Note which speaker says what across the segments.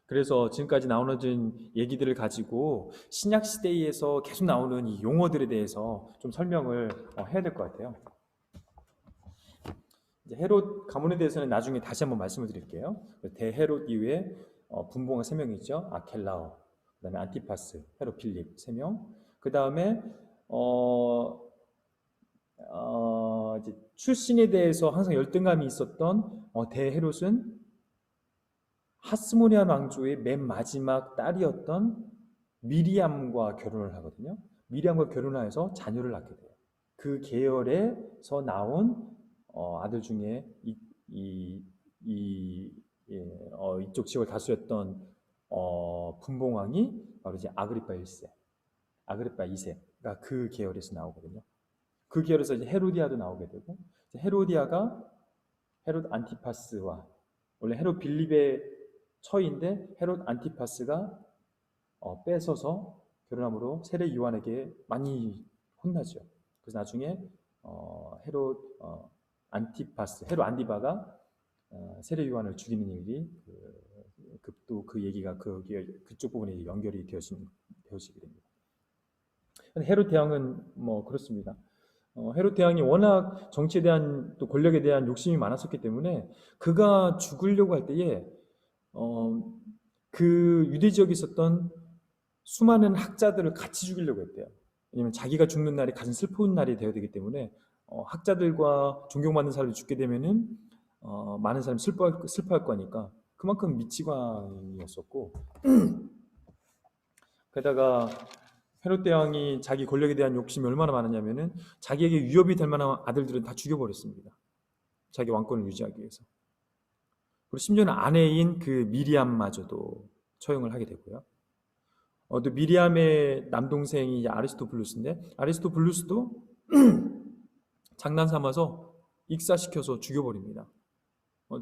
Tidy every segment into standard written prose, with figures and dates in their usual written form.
Speaker 1: 그래서 지금까지 나오는 얘기들을 가지고 신약 시대에서 계속 나오는 이 용어들에 대해서 좀 설명을 해야 될 것 같아요. 이제 헤롯 가문에 대해서는 나중에 다시 한번 말씀을 드릴게요. 대헤롯 이후에 분봉가 3명이 있죠. 아켈라오, 그다음에 안티파스, 헤롯 필립 3명. 그 다음에 이제 출신에 대해서 항상 열등감이 있었던 대헤롯은 하스모니안 왕조의 맨 마지막 딸이었던 미리암과 결혼을 하거든요. 미리암과 결혼해서 자녀를 낳게 돼요. 그 계열에서 나온 아들 중에 이쪽 지역을 다스렸던 분봉왕이 바로 이제 아그리파 1세, 아그리파 2세가 그 계열에서 나오거든요. 그 계열에서 이제 헤로디아도 나오게 되고, 헤로디아가 헤롯 안티파스와, 원래 헤롯 빌립의 처인데 헤롯 안티파스가 뺏어서 결혼함으로 세례 요한에게 많이 혼나죠. 그래서 나중에 헤롯 안티파스, 헤롯 안디바가 세례 요한을 죽이는 일이 또 그 얘기가 그쪽 부분에 연결이 되어지게 됩니다. 헤롯 대왕은 뭐 그렇습니다. 헤롯 대왕이 워낙 정치에 대한 또 권력에 대한 욕심이 많았었기 때문에 그가 죽으려고 할 때에 그 유대 지역에 있었던 수많은 학자들을 같이 죽이려고 했대요. 왜냐하면 자기가 죽는 날이 가장 슬픈 날이 되어야 되기 때문에 학자들과 존경받는 사람이 죽게 되면은 많은 사람이 슬퍼할 거니까 그만큼 미치광이었었고 게다가 헤롯 대왕이 자기 권력에 대한 욕심이 얼마나 많았냐면은 자기에게 위협이 될 만한 아들들은 다 죽여버렸습니다. 자기 왕권을 유지하기 위해서. 그리고 심지어는 아내인 그 미리암마저도 처형을 하게 되고요. 또 미리암의 남동생이 아리스토블루스인데 아리스토블루스도 장난 삼아서 익사시켜서 죽여버립니다.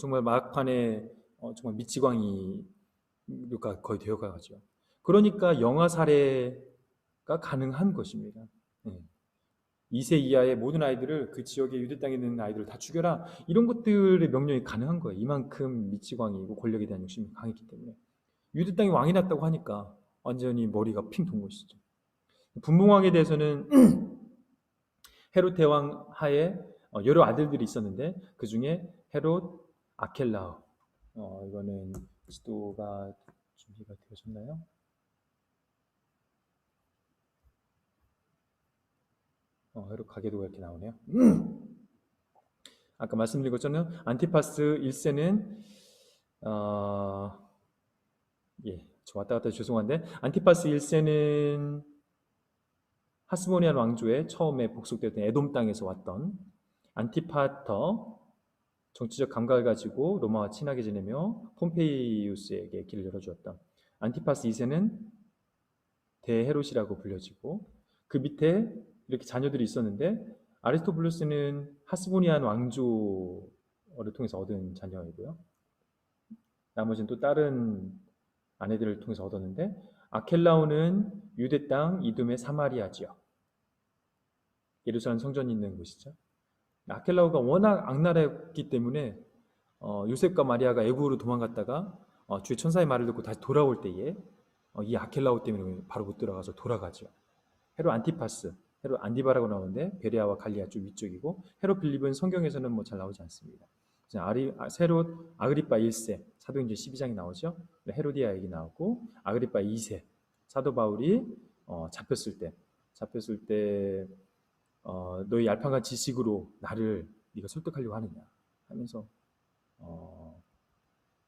Speaker 1: 정말 막판에 정말 미치광이가 거의 되어가죠. 그러니까 영아 살해가 가능한 것입니다. 2세 이하의 모든 아이들을 그 지역의 유대 땅에 있는 아이들을 다 죽여라 이런 것들의 명령이 가능한 거예요. 이만큼 미치광이고 권력에 대한 욕심이 강했기 때문에 유대 땅에 왕이 났다고 하니까 완전히 머리가 핑 돈 것이죠. 분봉왕에 대해서는 헤롯 대왕 하에 여러 아들들이 있었는데 그 중에 헤롯 아켈라오 이거는 지도가 준비가 되셨나요? 헤롯 가계도가 이렇게 나오네요. 아까 말씀드린 것처럼 안티파스 1세는 저 왔다 갔다 죄송한데 안티파스 1세는 하스모니안 왕조의 처음에 복속되었던 에돔 땅에서 왔던 안티파터 정치적 감각을 가지고 로마와 친하게 지내며 폼페이우스에게 길을 열어주었던 안티파스 2세는 대헤롯이라고 불려지고 그 밑에 이렇게 자녀들이 있었는데 아리스토블루스는 하스모니안 왕조를 통해서 얻은 자녀이고요. 나머지는 또 다른 아내들을 통해서 얻었는데 아켈라오는 유대 땅 이둠의 사마리아 지역 예루살렘 성전이 있는 곳이죠. 아켈라오가 워낙 악랄했기 때문에 요셉과 마리아가 애굽으로 도망갔다가 주의 천사의 말을 듣고 다시 돌아올 때에 이 아켈라오 때문에 바로 못 들어가서 돌아가죠. 헤롯 안티파스, 헤롯 안디바라고 나오는데 베레아와 갈리아 쪽 위쪽이고 헤롯 빌립은 성경에서는 뭐 잘 나오지 않습니다. 헤롯 아그리파 1세 사도행전 12장이 나오죠. 헤로디아 얘기 나오고 아그리파 2세 사도 바울이 잡혔을 때 너희 얄팍한 지식으로 나를 네가 설득하려고 하느냐 하면서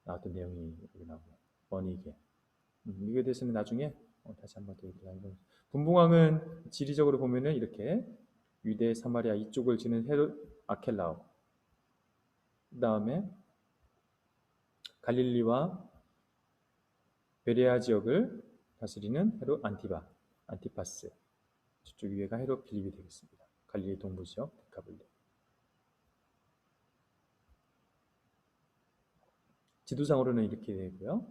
Speaker 1: 나왔던 내용이 여기 나오네요. 원이게 이거에 대해서는 나중에 다시 한번 더 얘기를 하는 분봉왕은 지리적으로 보면은 이렇게 유대 사마리아 이쪽을 지는 헤롯 아켈라오 그 다음에 갈릴리와 베레아 지역을 다스리는 헤롯 안티파스 저쪽 위에가 헤롯 빌립이 되겠습니다. 갈릴리 동부 지역 데카블리 지도상으로는 이렇게 되고요.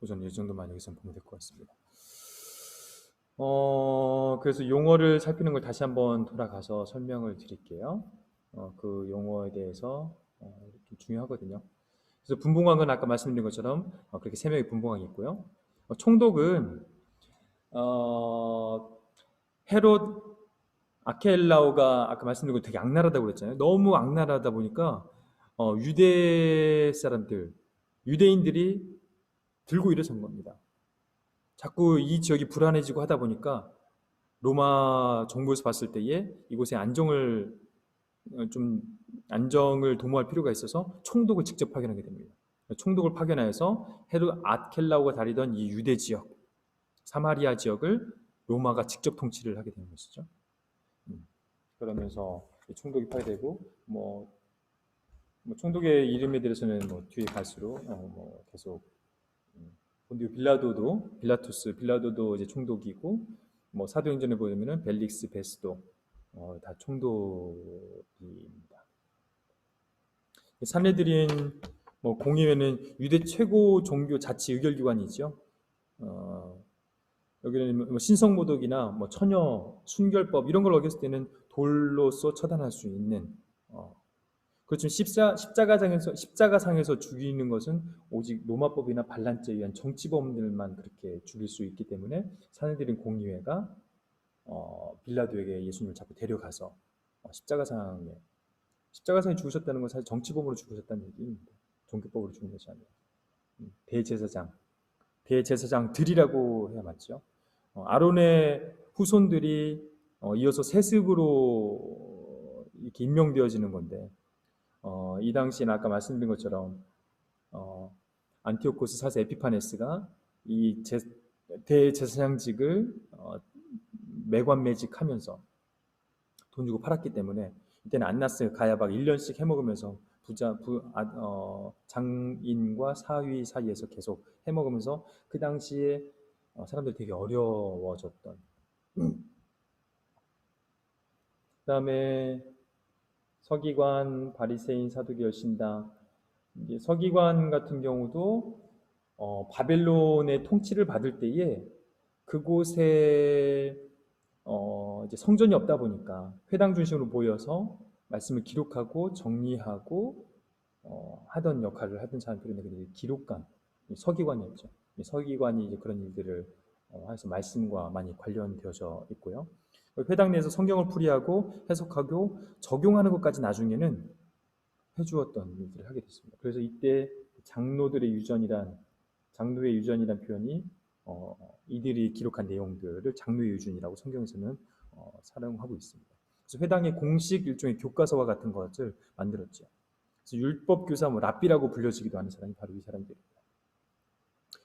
Speaker 1: 우선 이 정도만 여기서 보면 될 것 같습니다. 그래서 용어를 살피는 걸 다시 한번 돌아가서 설명을 드릴게요. 그 용어에 대해서 중요하거든요. 그래서 분봉왕은 아까 말씀드린 것처럼 그렇게 세 명의 분봉왕이 있고요. 총독은 헤롯 아켈라오가 아까 말씀드린 거 되게 악랄하다고 그랬잖아요. 너무 악랄하다 보니까 유대 사람들, 유대인들이 들고 일어선 겁니다. 자꾸 이 지역이 불안해지고 하다 보니까 로마 정부에서 봤을 때에 이곳에 좀 안정을 도모할 필요가 있어서 총독을 직접 파견하게 됩니다. 총독을 파견하여서 헤롯 아켈라오가 다니던 이 유대 지역, 사마리아 지역을 로마가 직접 통치를 하게 되는 것이죠. 그러면서 총독이 파괴되고 총독의 이름에 대해서는 뒤에 갈수록 계속 본디오 빌라도도 이제 총독이고 사도행전에 보면은 벨릭스 베스도 다 총독입니다. 산헤드린 공의회는 유대 최고 종교 자치 의결기관이죠. 여기는 신성모독이나 처녀 순결법 이런 걸 어겼을 때는 돌로서 처단할 수 있는 그렇지만 십자가상에서 죽이는 것은 오직 로마법이나 반란죄에 의한 정치범들만 그렇게 죽일 수 있기 때문에 산헤드린 공의회가 빌라도에게 예수님을 자꾸 데려가서 십자가상에 죽으셨다는 건 사실 정치범으로 죽으셨다는 얘기입니다. 종교법으로 죽은 것이 아니라 대제사장들이라고 해야 맞죠. 아론의 후손들이 이어서 세습으로 이렇게 임명되어지는 건데 이 당시에는 아까 말씀드린 것처럼 안티오코스 4세 에피파네스가 이 대제사장직을 매관매직하면서 돈 주고 팔았기 때문에 이때는 안나스 가야바가 1년씩 해먹으면서 장인과 사위 사이에서 계속 해먹으면서 그 당시에 사람들이 되게 어려워졌던. 그 다음에 서기관, 바리새인, 사두개, 열신당. 이제 서기관 같은 경우도 바벨론의 통치를 받을 때에 그곳에 이제 성전이 없다 보니까 회당 중심으로 모여서 말씀을 기록하고 정리하고 하던 역할을 하던 사람들이 기록관, 서기관이었죠. 서기관이 이제 그런 일들을 해서 말씀과 많이 관련되어져 있고요. 회당 내에서 성경을 풀이하고 해석하고 적용하는 것까지 나중에는 해주었던 일들을 하게 됐습니다. 그래서 이때 장로의 유전이란 표현이 이들이 기록한 내용들을 장로의 유전이라고 성경에서는 사용하고 있습니다. 그래서 회당의 공식 일종의 교과서와 같은 것을 만들었죠. 그래서 율법 교사, 랍비라고 불려지기도 하는 사람이 바로 이 사람들입니다.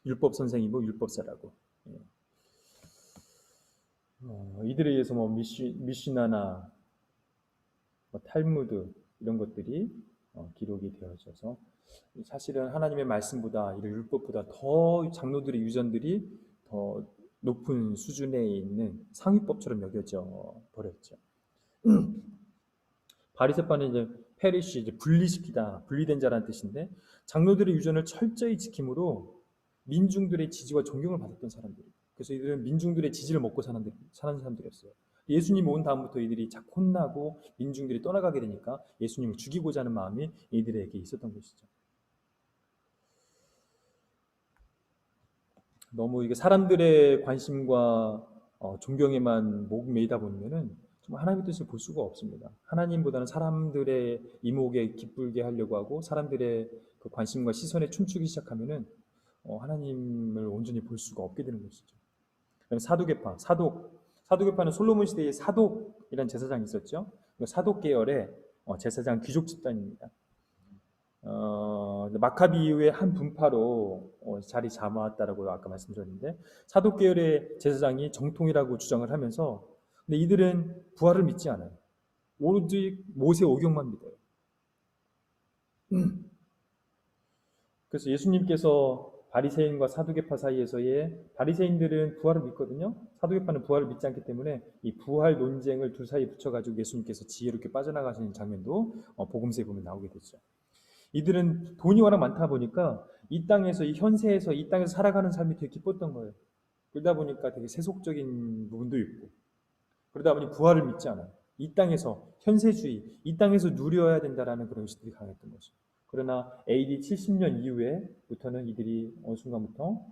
Speaker 1: 율법 선생이고 율법사라고. 이들에 의해서 미시나나 탈무드 이런 것들이 기록이 되어져서 사실은 하나님의 말씀보다 이런 율법보다 더 장로들의 유전들이 더 높은 수준에 있는 상위법처럼 여겨져 버렸죠. 바리새파는 이제 페리시, 이제 분리시키다, 분리된 자라는 뜻인데 장로들의 유전을 철저히 지킴으로 민중들의 지지와 존경을 받았던 사람들이에요. 그래서 이들은 민중들의 지지를 먹고 사는 사람들이었어요. 예수님 온 다음부터 이들이 자꾸 혼나고 민중들이 떠나가게 되니까 예수님을 죽이고자 하는 마음이 이들에게 있었던 것이죠. 너무 이게 사람들의 관심과 존경에만 목매이다 보면은 정말 하나님의 뜻을 볼 수가 없습니다. 하나님보다는 사람들의 이목에 기쁘게 하려고 하고 사람들의 그 관심과 시선에 춤추기 시작하면은 하나님을 온전히 볼 수가 없게 되는 것이죠. 사도계파는 솔로몬 시대에 사독이라는 제사장이 있었죠. 사독 계열의 제사장 귀족 집단입니다. 마카비 이후에 한 분파로 자리 잡았다라고 아까 말씀드렸는데 사독 계열의 제사장이 정통이라고 주장을 하면서 근데 이들은 부활을 믿지 않아요. 오직 모세 오경만 믿어요. 그래서 예수님께서 바리새인과 사두개파 사이에서의 바리새인들은 부활을 믿거든요. 사두개파는 부활을 믿지 않기 때문에 이 부활 논쟁을 둘 사이에 붙여가지고 예수님께서 지혜롭게 빠져나가시는 장면도 복음서에 보면 나오게 되죠. 이들은 돈이 워낙 많다 보니까 이 땅에서 이 현세에서 이 땅에서 살아가는 삶이 되게 기뻤던 거예요. 그러다 보니까 되게 세속적인 부분도 있고 그러다 보니 부활을 믿지 않아요. 이 땅에서 현세주의, 이 땅에서 누려야 된다라는 그런 의식들이 강했던 거죠. 그러나 AD 70년 이후에부터는 이들이 어느 순간부터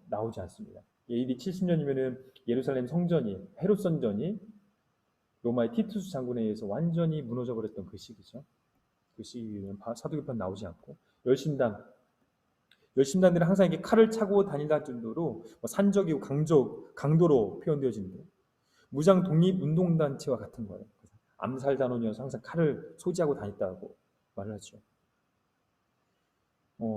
Speaker 1: 나오지 않습니다. AD 70년이면은 예루살렘 성전이 헤롯 성전이 로마의 티투스 장군에 의해서 완전히 무너져 버렸던 그 시기죠. 그 시기에는 사도계파는 나오지 않고 열심당들은 항상 이렇게 칼을 차고 다닐 정도로 산적이고 강도로 표현되어지는데 무장 독립 운동단체와 같은 거예요. 암살단원이어서 항상 칼을 소지하고 다녔다고 말을 하죠.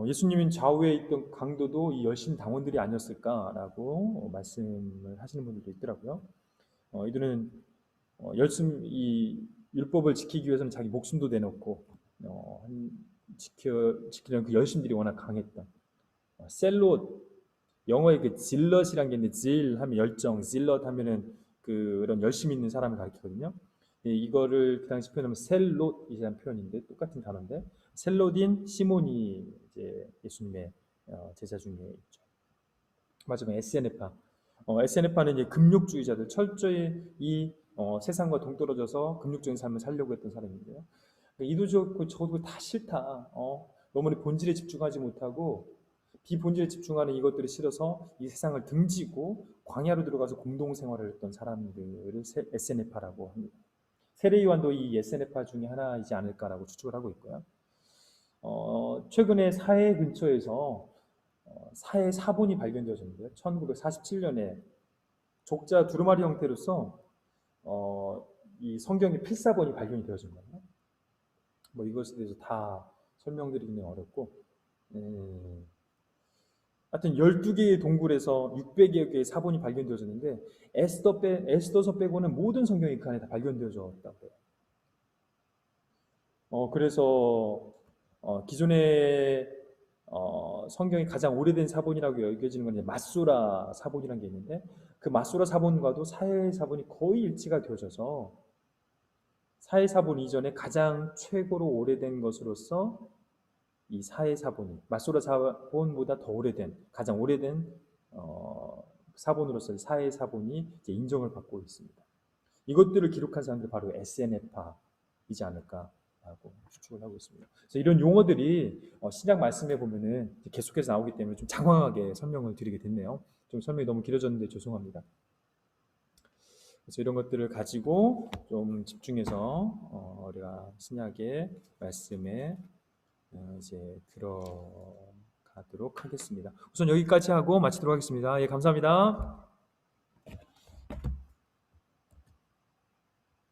Speaker 1: 예수님은 좌우에 있던 강도도 이 열심 당원들이 아니었을까라고 말씀을 하시는 분들도 있더라고요. 이들은 이 율법을 지키기 위해서는 자기 목숨도 내놓고 지키려는 그 열심들이 워낙 강했던 셀롯 영어에 그 질럿이란 게 있는데 질 하면 열정, 질럿 하면은 그런 열심 있는 사람을 가리키거든요. 이거를 그 당시 표현하면 셀롯이라는 표현인데 똑같은 단어인데 셀롯인 시몬이 이제 예수님의 제자 중에 있죠. 마지막에 에세네파. 에세네파는 이제 금욕주의자들 철저히 이 세상과 동떨어져서 금욕적인 삶을 살려고 했던 사람인데요. 이도 좋고 저도 다 싫다. 너무 본질에 집중하지 못하고 비본질에 집중하는 이것들이 싫어서 이 세상을 등지고 광야로 들어가서 공동생활을 했던 사람들을 에세네파라고 합니다. 세례요한도 이 에세네파 중에 하나이지 않을까라고 추측을 하고 있고요. 최근에 사해 근처에서 사해 사본이 발견되어졌는데요. 1947년에 족자 두루마리 형태로서 이 성경의 필사본이 발견이 되어진 거예요. 뭐 이것에 대해서 다 설명드리기는 어렵고, 하여튼 12개의 동굴에서 600여 개의 사본이 발견되어졌는데 에스더서 빼고는 모든 성경이 그 안에 다 발견되어졌다고 해요. 그래서 기존의 성경이 가장 오래된 사본이라고 여겨지는 건 이제 마소라 사본이라는 게 있는데 그 마소라 사본과도 사해 사본이 거의 일치가 되어져서 사해 사본 이전에 가장 최고로 오래된 것으로서 이 사해 사본이 마소라 사본보다 더 오래된 가장 오래된 사본으로서 사해 사본이 이제 인정을 받고 있습니다. 이것들을 기록한 사람들이 바로 에세네파이지 않을까라고 추측을 하고 있습니다. 그래서 이런 용어들이 신약 말씀에 보면은 계속해서 나오기 때문에 좀 장황하게 설명을 드리게 됐네요. 좀 설명이 너무 길어졌는데 죄송합니다. 그래서 이런 것들을 가지고 좀 집중해서 우리가 신약의 말씀에 이제 들어가도록 하겠습니다. 우선 여기까지 하고 마치도록 하겠습니다. 예, 감사합니다.